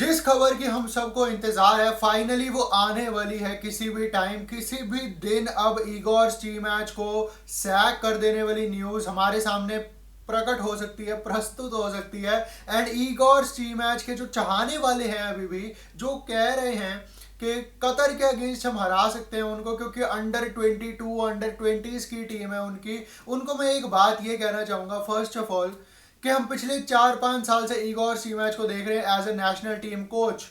जिस खबर की हम सबको इंतजार है फाइनली वो आने वाली है। किसी भी टाइम किसी भी दिन अब ईगोर स्टीमैच को सैक कर देने वाली न्यूज हमारे सामने प्रकट हो सकती है, प्रस्तुत हो सकती है। एंड ईगोर स्टीमैच के जो चाहने वाले हैं अभी भी जो कह रहे हैं कि कतर के अगेंस्ट हम हरा सकते हैं उनको, क्योंकि अंडर 22 अंडर 20s की टीम है उनकी। उनको मैं एक बात ये कहना चाहूँगा फर्स्ट ऑफ ऑल कि हम पिछले 4-5 साल से ईगोर स्टीमैच को देख रहे हैं as a national team coach.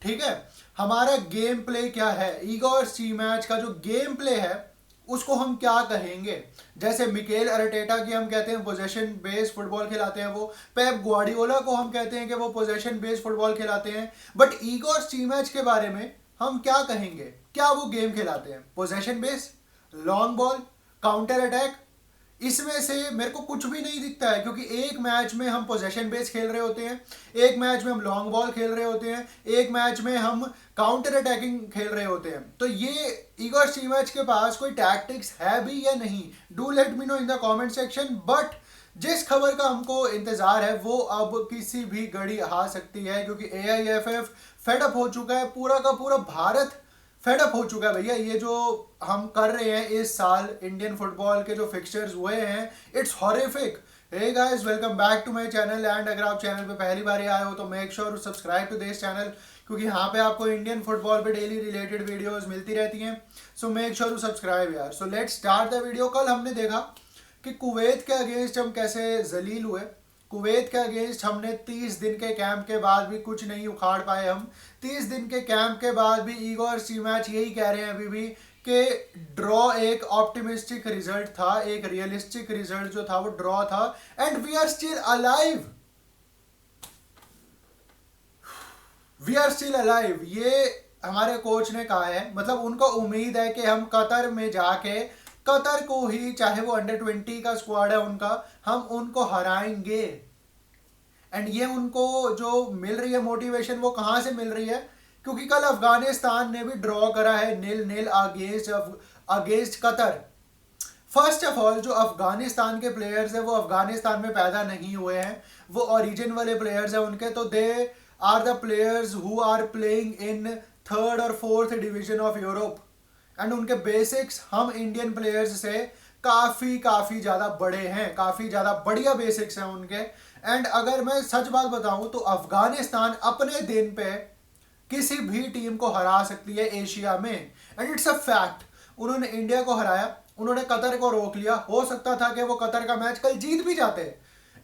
ठीक है, हमारा गेम प्ले क्या है, ईगोर स्टीमैच का जो गेम प्ले है उसको हम क्या कहेंगे। जैसे मिकेल अरटेटा की हम कहते हैं पोजेशन बेस्ड फुटबॉल खिलाते हैं वो, पेप ग्वार्डियोला को हम कहते हैं कि वो पोजेशन बेस्ड फुटबॉल खिलाते हैं। बट ईगोर स्टीमैच के बारे में हम क्या कहेंगे, क्या वो गेम खिलाते हैं possession based, long ball, counter attack? इसमें से मेरे को कुछ भी नहीं दिखता है, क्योंकि एक मैच में हम पोजेशन बेस खेल रहे होते हैं, एक मैच में हम लॉन्ग बॉल खेल रहे होते हैं, एक मैच में हम काउंटर अटैकिंग खेल रहे होते हैं। तो ये ईगोर स्टीमैच के पास कोई टैक्टिक्स है भी या नहीं, do let me no in the comment section. But जिस खबर का हमको इंतजार है वो अब किसी भी घड़ी आ सकती है, क्योंकि AIFF फेडअप हो चुका है, पूरा का पूरा भारत फेडअप हो चुका है भैया। ये जो हम कर रहे हैं इस साल इंडियन फुटबॉल के जो फिक्सचर्स हुए हैं, it's horrific. Hey guys, welcome back to my channel. And अगर आप चैनल पे पहली बार आए हो तो make sure subscribe to this channel, क्योंकि यहाँ पे आपको इंडियन फुटबॉल पे डेली रिलेटेड वीडियोस मिलती रहती हैं। So make sure to subscribe यार। So let's start the video. कल हमने देखा कि कुवैत के अगेंस्ट हम कैसे जलील हुए। कुवैत के अगेंस्ट हमने 30 दिन के कैंप के बाद भी कुछ नहीं उखाड़ पाए। हम 30 दिन के कैंप के बाद भी ईगोर स्टीमैच यही कह रहे हैं अभी भी कि ड्रॉ एक ऑप्टिमिस्टिक रिजल्ट था, एक रियलिस्टिक रिजल्ट जो था वो ड्रॉ था। And we are still alive, we are still alive, ये हमारे कोच ने कहा है। मतलब उनको उम्मीद है कि हम कतर में जाके कतर को ही, चाहे वो अंडर 20 का स्क्वाड है उनका, हम उनको हराएंगे। एंड ये उनको जो मिल रही है मोटिवेशन वो कहाँ से मिल रही है, क्योंकि कल अफगानिस्तान ने भी ड्रॉ करा है 0-0 against Qatar. First of all जो अफगानिस्तान के प्लेयर्स हैं वो अफगानिस्तान में पैदा नहीं हुए हैं, वो ओरिजिन वाले प्लेयर्स हैं उनके। तो they are the players who are playing in 3rd और 4th division of Europe. And उनके बेसिक्स हम इंडियन प्लेयर्स से काफ़ी काफ़ी ज़्यादा बड़े हैं, काफ़ी ज़्यादा बढ़िया बेसिक्स हैं उनके। एंड अगर मैं सच बात बताऊं तो अफगानिस्तान अपने दिन पे किसी भी टीम को हरा सकती है एशिया में, एंड इट्स अ फैक्ट। उन्होंने इंडिया को हराया, उन्होंने कतर को रोक लिया। हो सकता था कि वो कतर का मैच कल जीत भी जाते।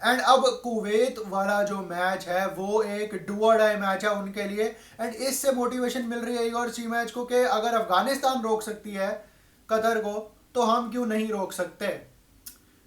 एंड अब कुवैत वाला जो मैच है वो एक डू और डाई मैच है उनके लिए। एंड इससे मोटिवेशन मिल रही है ईगोर स्टीमैच को कि अगर अफगानिस्तान रोक सकती है कतर को तो हम क्यों नहीं रोक सकते।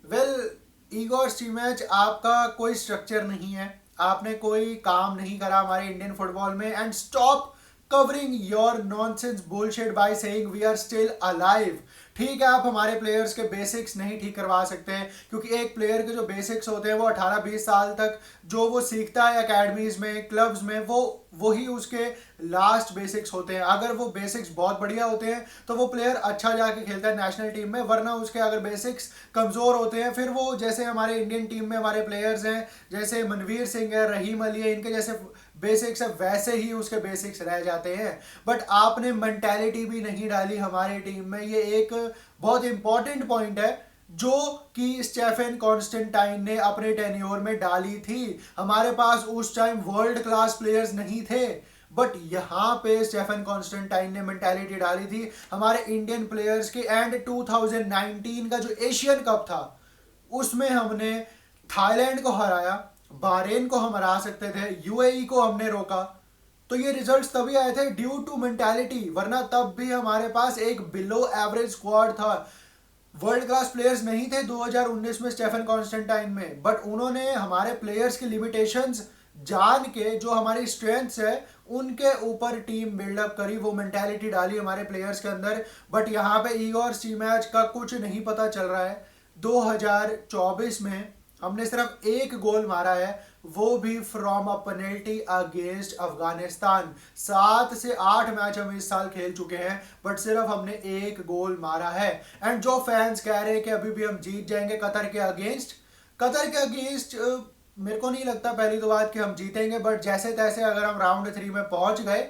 वेल, ईगोर स्टीमैच आपका कोई स्ट्रक्चर नहीं है, आपने कोई काम नहीं करा हमारे इंडियन फुटबॉल में। And stop covering your nonsense bullshit by saying we are still alive. ठीक है, आप हमारे प्लेयर्स के बेसिक्स नहीं ठीक करवा सकते हैं, क्योंकि एक प्लेयर के जो बेसिक्स होते हैं वो 18-20 साल तक जो वो सीखता है एकेडमीज में, क्लब्स में, वही उसके लास्ट बेसिक्स होते हैं। अगर वो बेसिक्स बहुत बढ़िया होते हैं तो वो प्लेयर अच्छा जाके खेलता है नेशनल टीम में, वरना उसके अगर बेसिक्स कमज़ोर होते हैं फिर वो, जैसे हमारे इंडियन टीम में हमारे प्लेयर्स हैं जैसे मनवीर सिंह है, रहीम अली है, इनके जैसे बेसिक्स है वैसे ही उसके बेसिक्स रह जाते हैं। बट आपने मेंटालिटी भी नहीं डाली हमारी टीम में, ये एक बहुत इंपॉर्टेंट पॉइंट है जो कि स्टेफन कॉन्स्टेंटाइन ने अपने टेन्योर में डाली थी। हमारे पास उस टाइम वर्ल्ड क्लास प्लेयर्स नहीं थे, बट यहाँ पे स्टेफन कॉन्स्टेंटाइन ने मेंटालिटी डाली थी हमारे इंडियन प्लेयर्स की। एंड 2019 का जो एशियन कप था उसमें हमने थाईलैंड को हराया, बहरीन को हम हरा सकते थे, UAE को हमने रोका। तो ये रिजल्ट्स तभी आए थे ड्यू टू मेंटालिटी, वरना तब भी हमारे पास एक बिलो एवरेज स्क्वाड था। वर्ल्ड क्लास प्लेयर्स नहीं थे 2019 में स्टेफन कॉन्स्टेंटाइन में, बट उन्होंने हमारे प्लेयर्स की लिमिटेशंस जान के जो हमारी स्ट्रेंथ्स है उनके ऊपर टीम बिल्डअप करी, वो मेंटालिटी डाली हमारे प्लेयर्स के अंदर। बट यहाँ पे ईगोर स्टीमैच का कुछ नहीं पता चल रहा है। 2024 में हमने सिर्फ एक गोल मारा है, वो भी from a penalty against Afghanistan. 7 से 8 मैच हम इस साल खेल चुके हैं, बट सिर्फ हमने एक गोल मारा है। एंड जो फैंस कह रहे हैं कि अभी भी हम जीत जाएंगे कतर के अगेंस्ट, कतर के अगेंस्ट मेरे को नहीं लगता पहली तो बात कि हम जीतेंगे, बट जैसे तैसे अगर हम राउंड 3 में पहुंच गए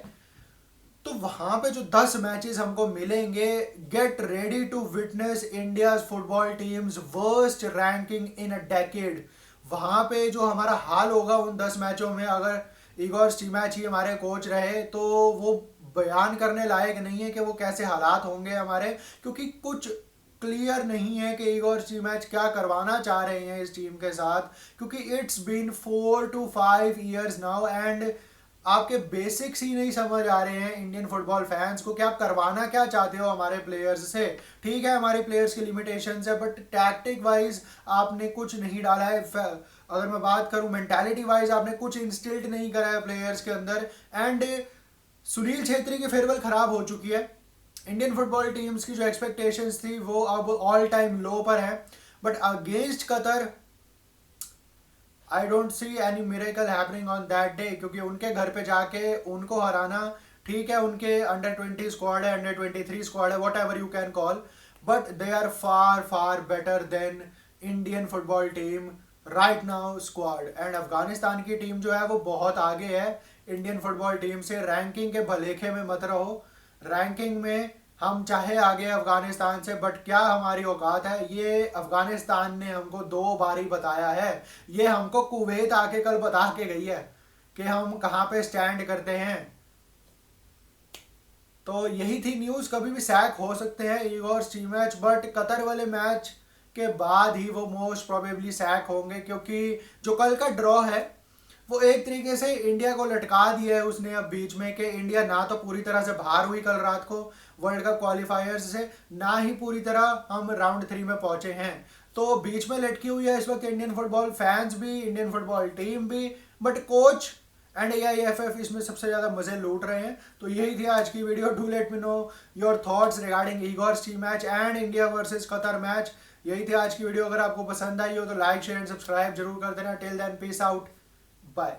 तो वहां पे जो 10 मैचेस हमको मिलेंगे, get ready to witness India football teams worst ranking in a decade. वहां पे जो हमारा हाल होगा उन 10 मैचों में, अगर इगोर स्टीमैच ही हमारे कोच रहे तो वो बयान करने लायक नहीं है कि वो कैसे हालात होंगे हमारे, क्योंकि कुछ क्लियर नहीं है कि इगोर स्टीमैच क्या करवाना चाह रहे हैं इस टीम के साथ, क्योंकि it's been 4 to 5 years now and आपके बेसिक्स ही नहीं समझ आ रहे हैं इंडियन फुटबॉल फैंस को कि आप करवाना क्या चाहते हो हमारे प्लेयर्स से। ठीक है, हमारे प्लेयर्स की लिमिटेशंस है, बट टैक्टिक वाइज आपने कुछ नहीं डाला है। अगर मैं बात करूं मेंटालिटी वाइज, आपने कुछ इंस्टिल्ट नहीं करा है प्लेयर्स के अंदर। एंड सुनील छेत्री की फेयरवेल खराब हो चुकी है। इंडियन फुटबॉल टीम्स की जो एक्सपेक्टेशंस थी वो अब ऑल टाइम लो पर है, but against Qatar I don't see any miracle happening on that day, क्योंकि उनके घर पे जाके उनको हराना, ठीक है उनके अंडर 20 स्क्वाड है, अंडर 23 स्क्वाड है, whatever you can call, but they are far far better than Indian football team right now squad. And Afghanistan की टीम जो है वो बहुत आगे है इंडियन फुटबॉल टीम से। रैंकिंग के भलेखे में मत रहो, रैंकिंग में हम चाहे आगे अफगानिस्तान से, बट क्या हमारी औकात है ये अफगानिस्तान ने हमको 2 बार ही बताया है। ये हमको कुवैत आके कल बता के गई है कि हम कहाँ पे स्टैंड करते हैं। तो यही थी न्यूज़, कभी भी सैक हो सकते हैं इगोर स्टीमैच, बट कतर वाले मैच के बाद ही वो मोस्ट प्रोबेबली सैक होंगे, क्योंकि जो कल का ड्रॉ है वो एक तरीके से इंडिया को लटका दिया है उसने अब बीच में, कि इंडिया ना तो पूरी तरह से बाहर हुई कल रात को वर्ल्ड कप क्वालिफायर्स से, ना ही पूरी तरह हम राउंड 3 में पहुंचे हैं। तो बीच में लटकी हुई है इस वक्त इंडियन फुटबॉल फैंस भी, इंडियन फुटबॉल टीम भी, बट कोच एंड AIFF इसमें सबसे ज़्यादा मजे लूट रहे हैं। तो यही थी आज की video. Do let me know your thoughts regarding Igor Stimac and India versus Qatar match. यही थी आज की वीडियो। अगर आपको पसंद आई हो तो लाइक शेयर एंड सब्सक्राइब जरूर कर देना। Till then peace out, bye.